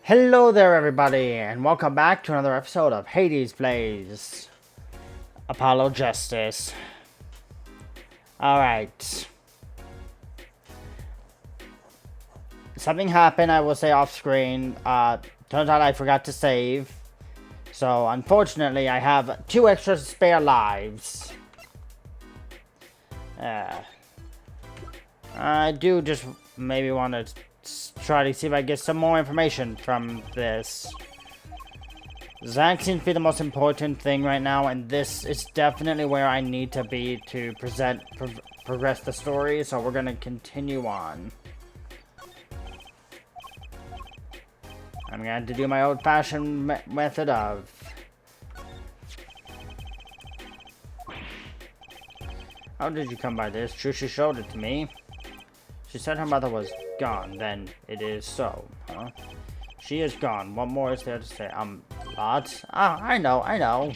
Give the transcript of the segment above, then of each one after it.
Hello there, everybody, and welcome back to another episode of Hades Plays Apollo Justice. Alright. Something happened, I will say off screen. Turns out I forgot to save. So, unfortunately, I have 2 extra spare lives. I do just maybe want to try to see if I get some more information from this. Zach seems to be the most important thing right now, and this is definitely where I need to be to progress the story, so we're going to continue on. I'm going to have to do my old-fashioned method of... How did you come by this? She showed it to me. She said her mother was gone, then it is so, huh? She is gone. What more is there to say? Lots? Ah, I know.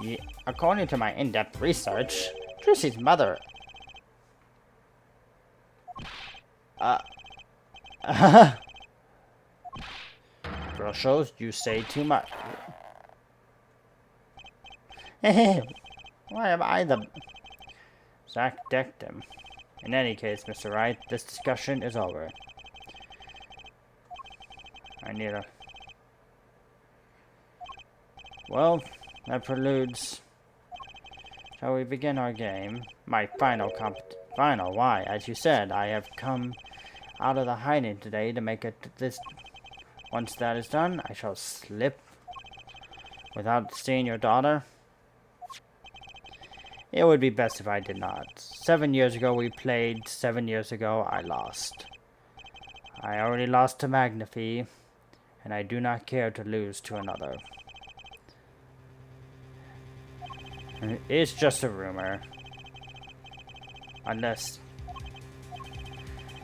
Yeah, according to my in-depth research, Trussy's mother... Brussels, you say too much. Why am I the... Zach decked him. In any case, Mr. Wright, this discussion is over. I need a... Well, that preludes... Shall we begin our game? My final why? As you said, I have come out of the hiding today to make it this... Once that is done, I shall slip without seeing your daughter. It would be best if I did not. 7 years ago we played. 7 years ago I lost. I already lost to Magnifi, and I do not care to lose to another. It's just a rumor. Unless,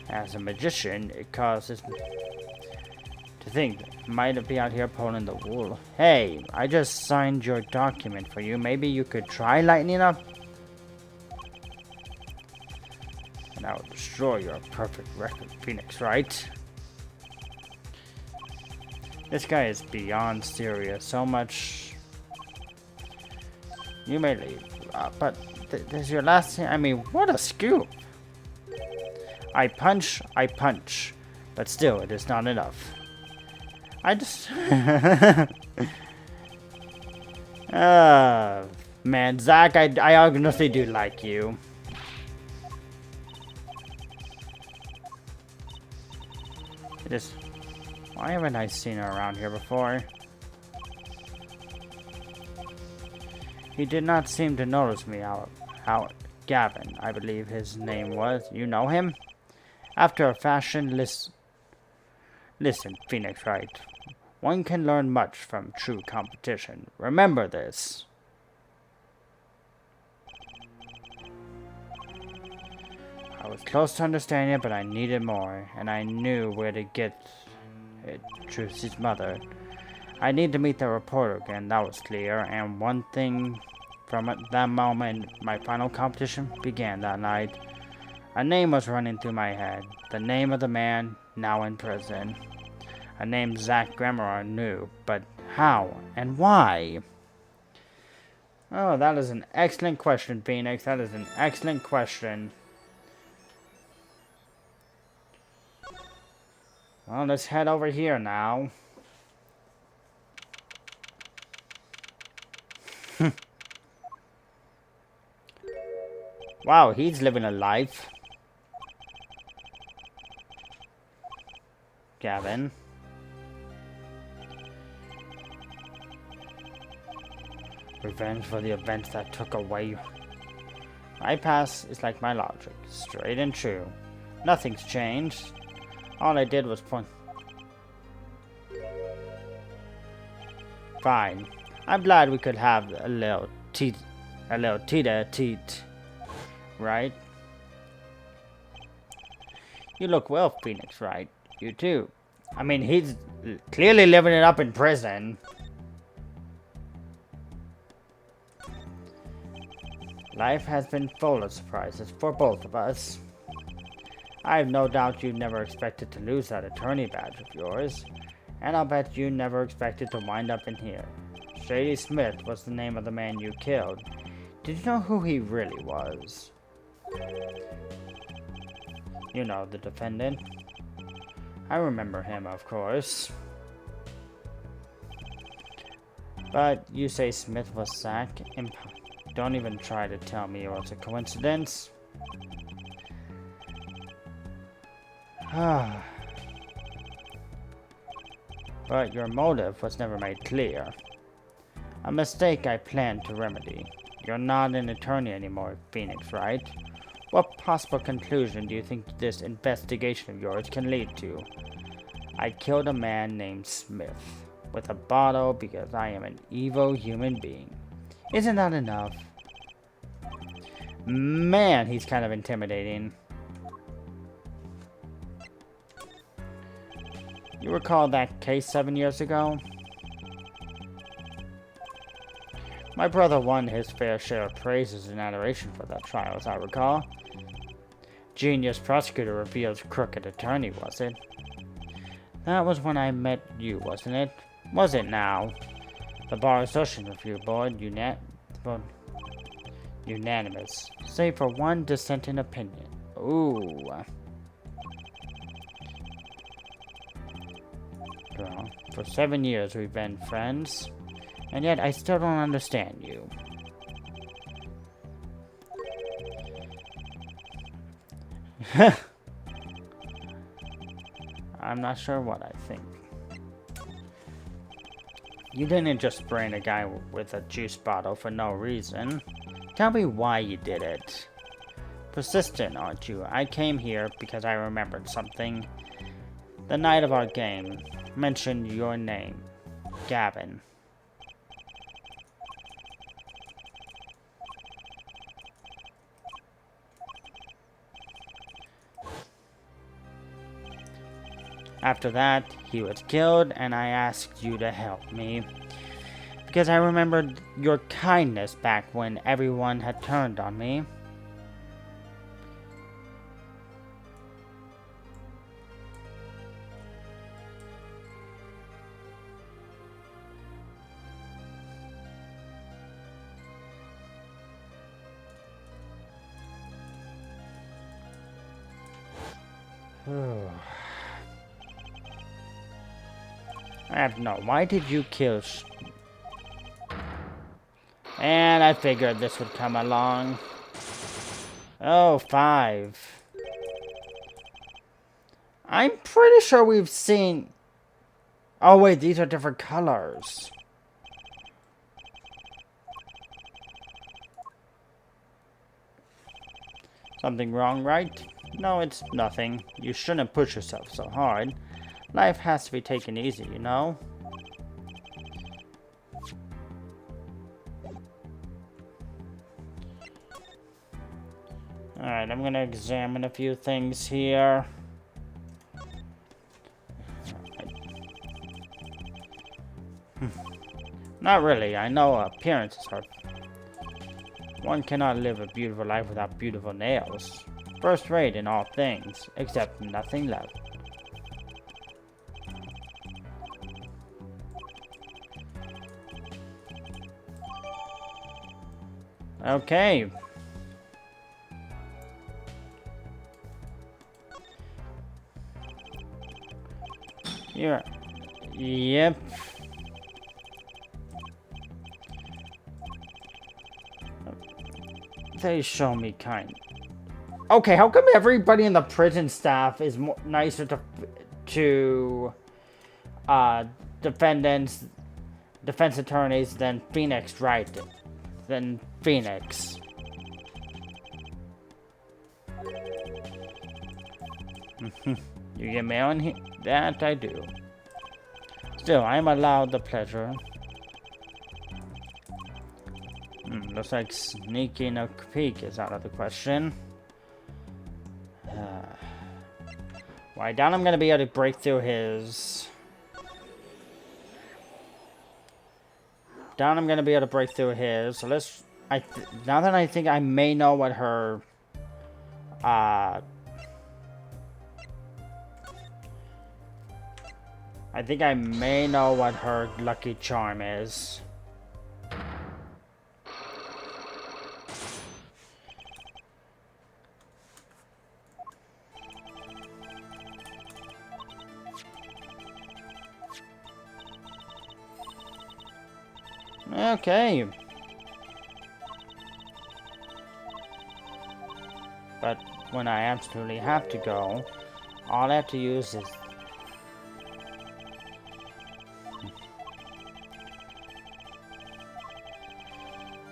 as a magician, it causes me to think might be out here pulling the wool. Hey, I just signed your document for you. Maybe you could try lightening up? And I will destroy your perfect record, Phoenix, right? This guy is beyond serious. So much. You may leave. But this is your last thing. I mean, what a scoop. I punch. But still, it is not enough. I just... man, Zach, I honestly do like you. It is... Why haven't I seen her around here before? He did not seem to notice me out. Gavin, I believe his name was. You know him? After a fashion, listen, Phoenix Wright. One can learn much from true competition. Remember this. I was close to understanding it, but I needed more, and I knew where to get it. Trucy's mother. I need to meet the reporter again, that was clear, and one thing from that moment, my final competition began that night. A name was running through my head. The name of the man now in prison. A name Zach Gremmerer knew, but how and why? Oh, that is an excellent question, Phoenix. That is an excellent question. Well, let's head over here now. Wow, he's living a life. Gavin. Revenge for the events that took away. My past is like my logic, straight and true. Nothing's changed. All I did was point. Fine. I'm glad we could have a little teat, right? You look well, Phoenix, right? You too. I mean, he's clearly living it up in prison. Life has been full of surprises for both of us. I have no doubt you never expected to lose that attorney badge of yours. And I'll bet you never expected to wind up in here. Shady Smith was the name of the man you killed. Did you know who he really was? You know, the defendant. I remember him, of course. But you say Smith was sacked? Don't even try to tell me it was a coincidence. But your motive was never made clear. A mistake I plan to remedy. You're not an attorney anymore, Phoenix, right? What possible conclusion do you think this investigation of yours can lead to? I killed a man named Smith with a bottle because I am an evil human being. Isn't that enough? Man, he's kind of intimidating. You recall that case 7 years ago? My brother won his fair share of praises and adoration for that trial, as I recall. Genius prosecutor reveals crooked attorney, was it? That was when I met you, wasn't it? Was it now? The Bar Association Review Board unanimous, save for one dissenting opinion. Ooh. Girl, for 7 years we've been friends, and yet I still don't understand you. I'm not sure what I think. You didn't just brain a guy with a juice bottle for no reason. Tell me why you did it. Persistent, aren't you? I came here because I remembered something. The night of our game mentioned your name, Gavin. After that, he was killed, and I asked you to help me. Because I remembered your kindness back when everyone had turned on me. I have no. Why did you kill? And I figured this would come along. Oh, 5. I'm pretty sure we've seen. Oh wait, these are different colors. Something wrong, right? No, it's nothing. You shouldn't push yourself so hard. Life has to be taken easy, you know? Alright, I'm gonna examine a few things here. Not really. I know appearances are... One cannot live a beautiful life without beautiful nails. First rate in all things, except nothing left. Okay. Here. Yep. They show me kind. Okay, how come everybody in the prison staff is more nicer to defendants, defense attorneys than Phoenix, right? Than Phoenix. You get mail in here? That I do. Still, I am allowed the pleasure. Looks like sneaking a peek is out of the question. Well, I doubt I'm gonna be able to break through his... Doubt I'm gonna be able to break through his. So let's... now that I think I may know what her... I think I may know what her lucky charm is. Okay. But when I absolutely have to go, all I have to use is...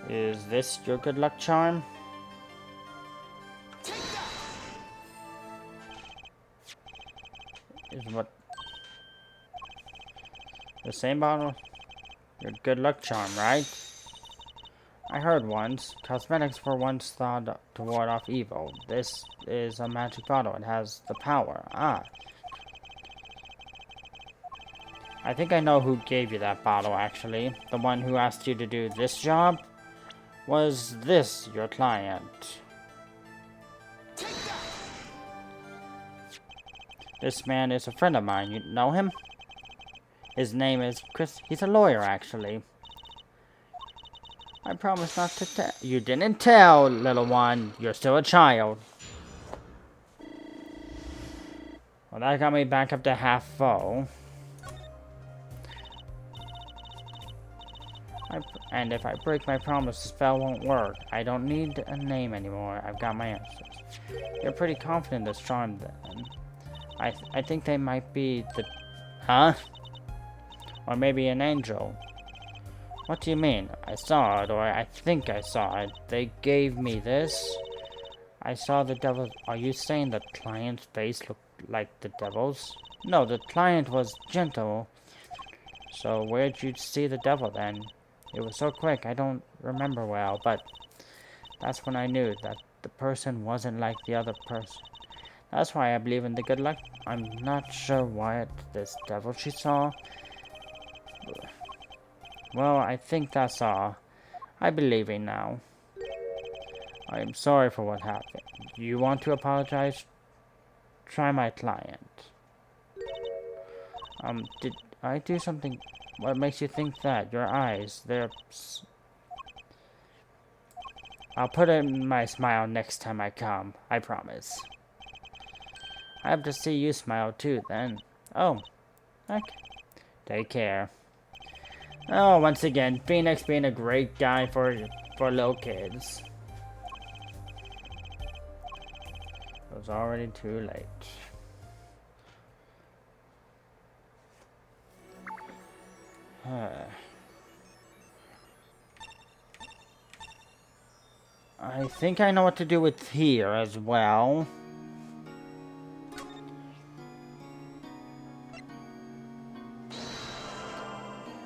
Is this your good luck charm? Is what... The same bottle? Your good luck charm, right? I heard once, cosmetics were once thought to ward off evil. This is a magic bottle. It has the power. Ah. I think I know who gave you that bottle, actually. The one who asked you to do this job? Was this your client? This man is a friend of mine. You know him? His name is Chris. He's a lawyer, actually. I promise not to tell. You didn't tell, little one. You're still a child. Well, that got me back up to half full. And if I break my promise, the spell won't work. I don't need a name anymore. I've got my answers. You're pretty confident this charm, then. I think they might be the... Huh? Or maybe an angel. What do you mean? I saw it, or I think I saw it. They gave me this. I saw the devil. Are you saying the client's face looked like the devil's? No, the client was gentle. So where'd you see the devil then? It was so quick, I don't remember well, but that's when I knew that the person wasn't like the other person. That's why I believe in the good luck. I'm not sure what this devil she saw. Well, I think that's all. I believe in now. I am sorry for what happened. You want to apologize? Try my client. Did I do something? What makes you think that? Your eyes, they're... I'll put in my smile next time I come. I promise. I have to see you smile too, then. Oh. Okay. Take care. Oh, once again, Phoenix being a great guy for little kids. It was already too late. I think I know what to do with here as well.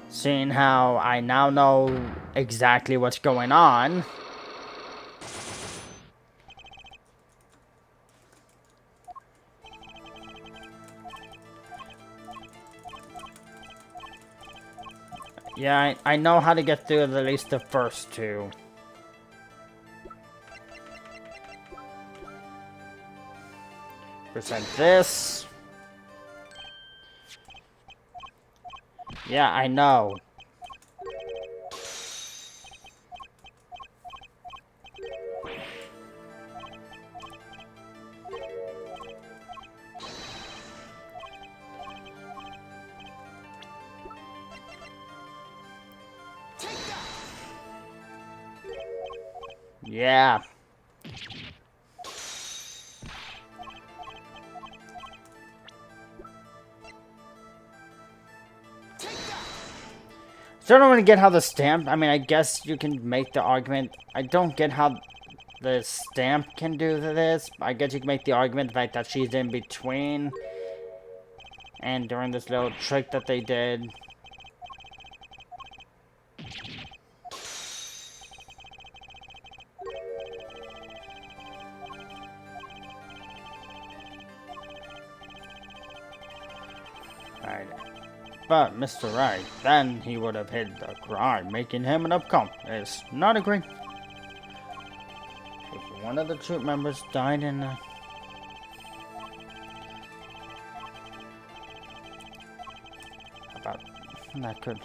Seeing how I now know exactly what's going on. Yeah, I know how to get through at least the first two. Present this. Yeah, I know. Yeah. So I don't really get how the stamp... I mean, I guess you can make the argument. I don't get how the stamp can do this. I guess you can make the argument the fact that she's in between. And during this little trick that they did. Alright. But Mr. Right, then he would have hid the crime, making him an accomplice. Not agree. If one of the troop members died in a... That could...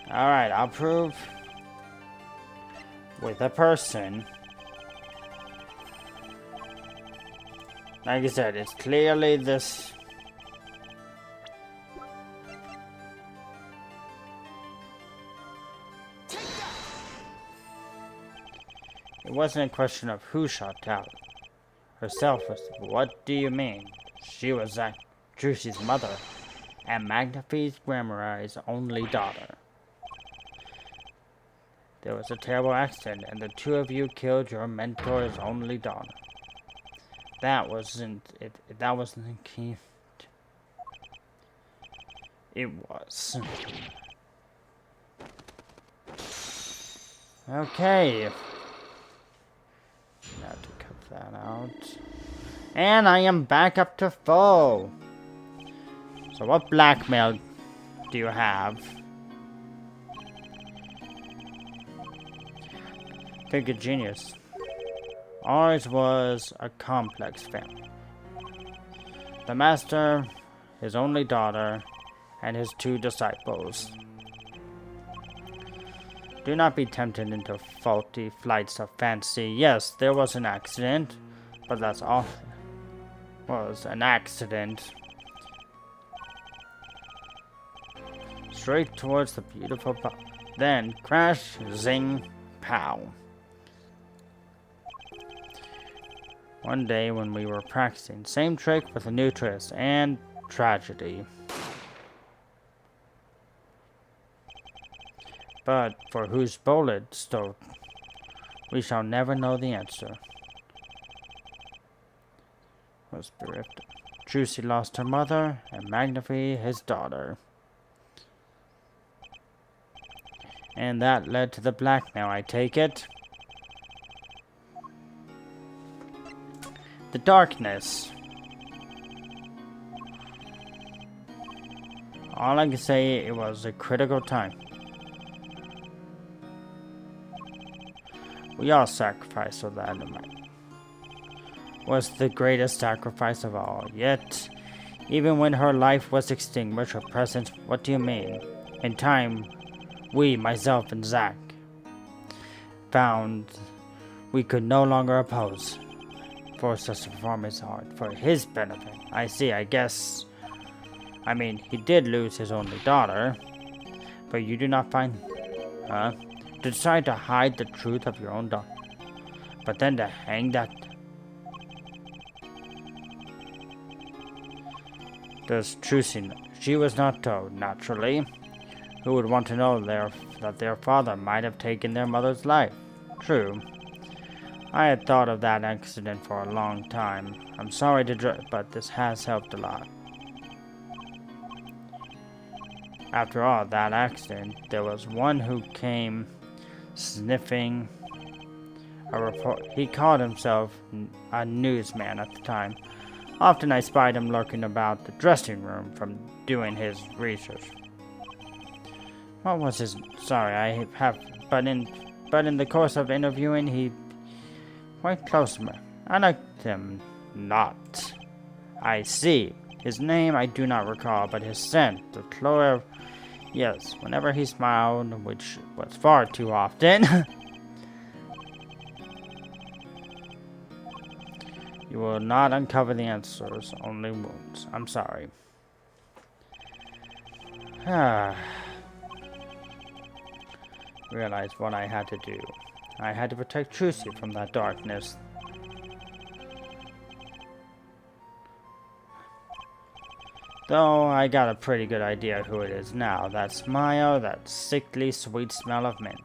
Alright, I'll prove with a person. Like I said, it's clearly this... It wasn't a question of who shot out. Herself was... What do you mean? She was Juicy's mother, and Magnafie's Grandma's only daughter. There was a terrible accident, and the two of you killed your mentor's only daughter. That wasn't... If that wasn't the key... It was. Okay. Have to cut that out. And I am back up to full. So what blackmail do you have? Think a genius. Ours was a complex family. The master, his only daughter, and his two disciples. Do not be tempted into faulty flights of fancy. Yes, there was an accident, but that's all. Was an accident. Straight towards the beautiful then crash, zing, pow. One day when we were practicing, same trick with a new twist, and tragedy. But for whose bullet stole, we shall never know the answer. Was bereft. Juicy lost her mother, and Magnafie his daughter. And that led to the blackmail, I take it. The darkness. All I can say, it was a critical time. We all sacrificed so that was the greatest sacrifice of all. Yet, even when her life was extinguished, her presence, what do you mean? In time, we, myself and Zack, found we could no longer oppose. Forced us to perform his art for his benefit. I see, I guess. I mean, he did lose his only daughter. But you do not find... Huh? To decide to hide the truth of your own daughter. But then to hang that... Does Trucy know? She was not told, naturally. Who would want to know that their father might have taken their mother's life? True. I had thought of that accident for a long time. I'm sorry but this has helped a lot. After all, that accident, there was one who came sniffing a report. He called himself a newsman at the time. Often I spied him lurking about the dressing room from doing his research. What was his... Sorry, I have... But in the course of interviewing, he... Quite close to me. I liked him not. I see. His name I do not recall, but his scent, the chlor... Yes, whenever he smiled, which was far too often. You will not uncover the answers, only wounds. I'm sorry. Realized what I had to do. I had to protect Trucy from that darkness. Though I got a pretty good idea who it is now. That smile, that sickly sweet smell of mint.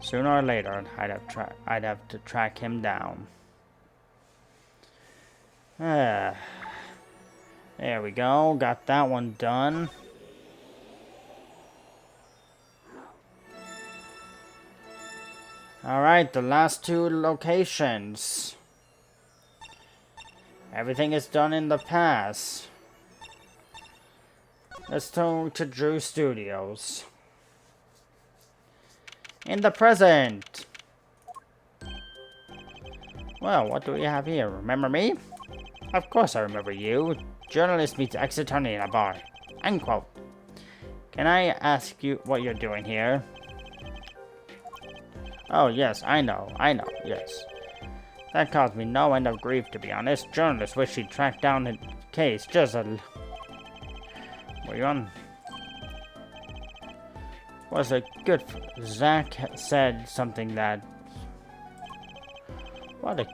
Sooner or later, I'd have to track him down. There we go. Got that one done. Alright, the last two locations. Everything is done in the past. Let's go to Drew Studios. In the present. Well, what do we have here? Remember me? Of course I remember you. Journalist meets ex-attorney in a bar. End quote. Can I ask you what you're doing here? Oh, yes, I know, yes. That caused me no end of grief, to be honest. Journalists wish she'd tracked down the case just a... Were you on? Was it good? Zach said something that... What a...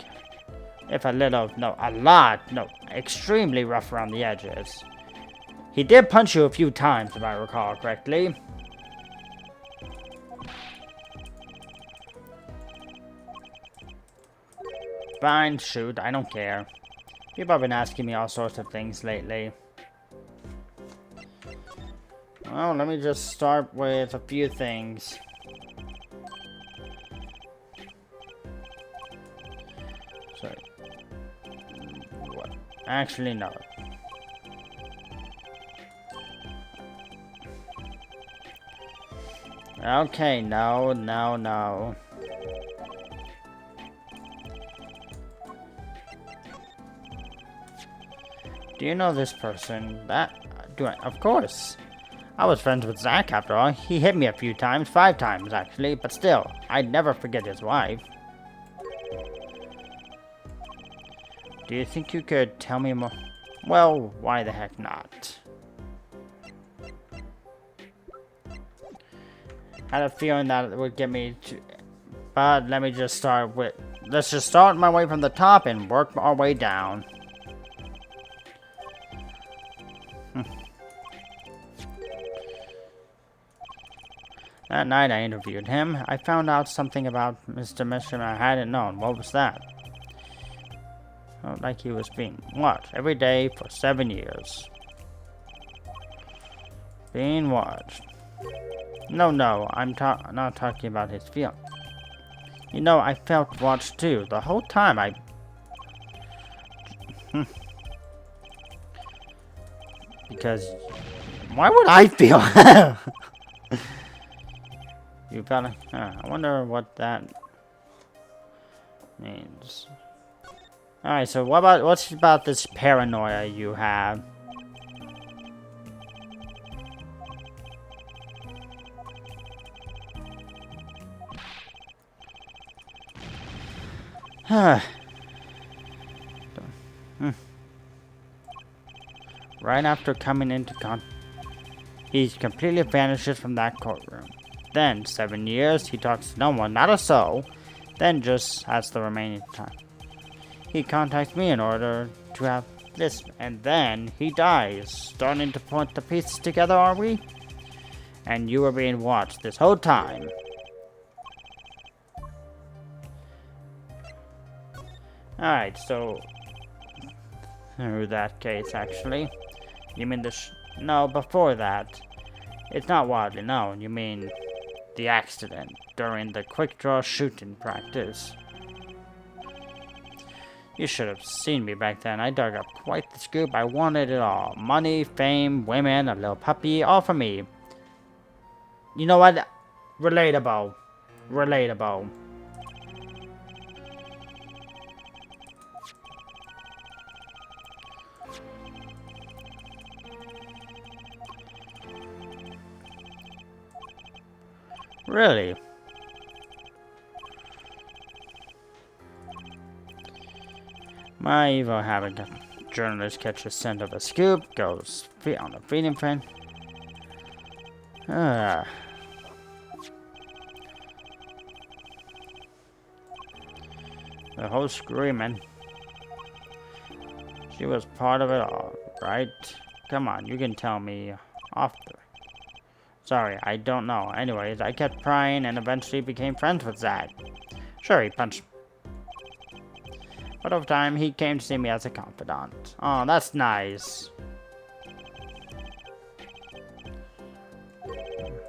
If a little... No, a lot. No, extremely rough around the edges. He did punch you a few times, if I recall correctly. Fine, shoot, I don't care. People have been asking me all sorts of things lately. Well, let me just start with a few things. Sorry. What? Actually, no. Okay, no. Do you know this person? Of course. I was friends with Zach after all. He hit me a few times, 5 times actually, but still, I'd never forget his wife. Do you think you could tell me more? Well, why the heck not? I had a feeling that it would get me to... But let me just start with... Let's just start my way from the top and work our way down. That night I interviewed him. I found out something about Mr. Mission I hadn't known. What was that? Felt like he was being watched every day for 7 years. Being watched. No, I'm not talking about his feeling. You know, I felt watched too. The whole time I... Because... Why would I feel... You felt it? I wonder what that means. Alright, so what's about this paranoia you have? Right after coming into he completely vanishes from that courtroom. Then, 7 years, he talks to no one, not a soul. Then just has the remaining time. He contacts me in order to have this, and then he dies. Starting to put the pieces together, are we? And you were being watched this whole time. Alright, so... Through that case, actually. You mean no, before that. It's not widely known. You mean... the accident during the quick draw shooting practice. You should have seen me back then. I dug up quite the scoop. I wanted it all. Money, fame, women, a little puppy, all for me. You know what? Relatable. Really? My evil habit. Journalist catches scent of a scoop, goes on a feeding fin. The whole screaming. She was part of it all, right? Come on, you can tell me off the... Sorry, I don't know. Anyways, I kept prying and eventually became friends with Zach. Sure, he punched me. But over time, he came to see me as a confidant. Oh, that's nice.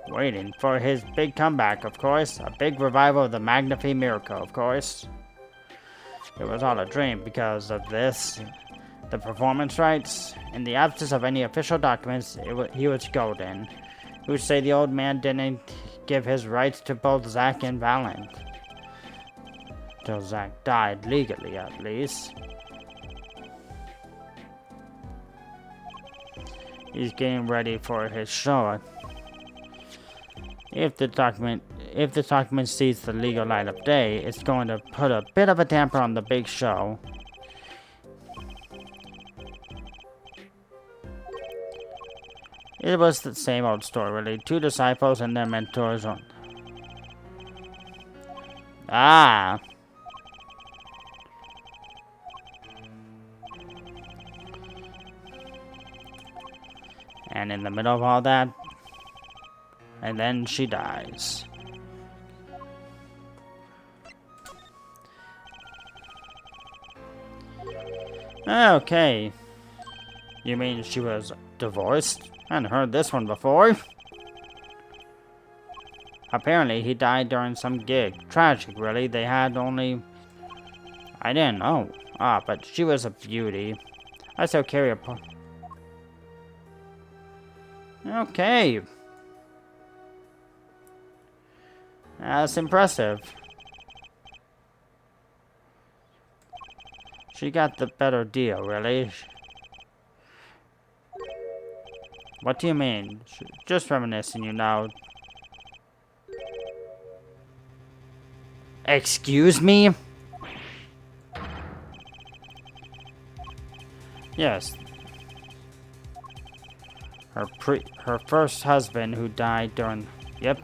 Waiting for his big comeback, of course. A big revival of the Magnifique Miracle, of course. It was all a dream because of this. The performance rights. In the absence of any official documents, he was golden. Who say the old man didn't give his rights to both Zack and Valent. until Zack died, legally at least. He's getting ready for his show. If the document sees the legal light of day, it's going to put a bit of a damper on the big show. It was the same old story, really. 2 disciples and their mentors on. Ah! And in the middle of all that, and then she dies. Okay. You mean she was divorced? I hadn't heard this one before. Apparently, he died during some gig. Tragic, really. They had only... I didn't know. Ah, but she was a beauty. I still carry a... Okay. That's impressive. She got the better deal, really. What do you mean? Just reminiscing, you know. Excuse me? Yes. Her first husband who died during... Yep.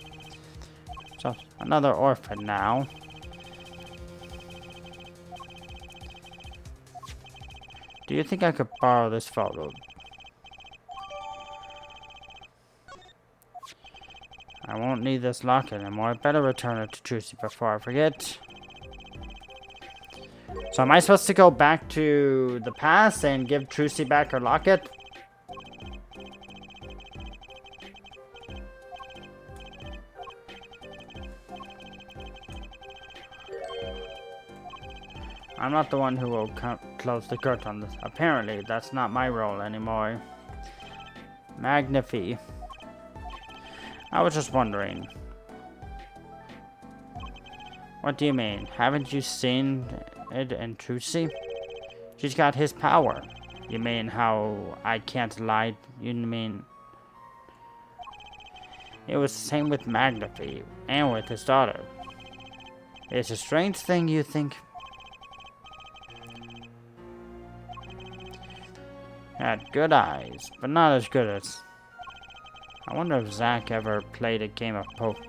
So, another orphan now. Do you think I could borrow this photo? I won't need this locket anymore. I better return it to Trucy before I forget. So am I supposed to go back to the past and give Trucy back her locket? I'm not the one who will close the curtain on this. Apparently, that's not my role anymore. Magnifi. I was just wondering. What do you mean? Haven't you seen it in Trucy? She's got his power. You mean how I can't lie? You mean... It was the same with Magnifi and with his daughter. It's a strange thing you think... Had good eyes, but not as good as... I wonder if Zack ever played a game of poker.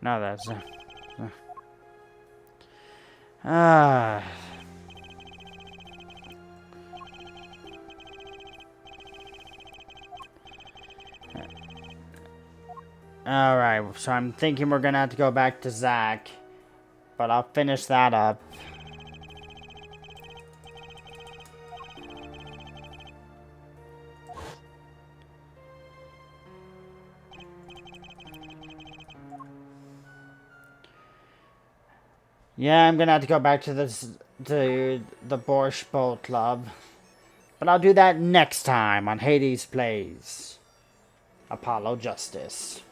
No, that's... Alright, so I'm thinking we're gonna have to go back to Zack. But I'll finish that up. Yeah, I'm gonna have to go back to the Borscht Boat Club. But I'll do that next time on Hades Plays Apollo Justice.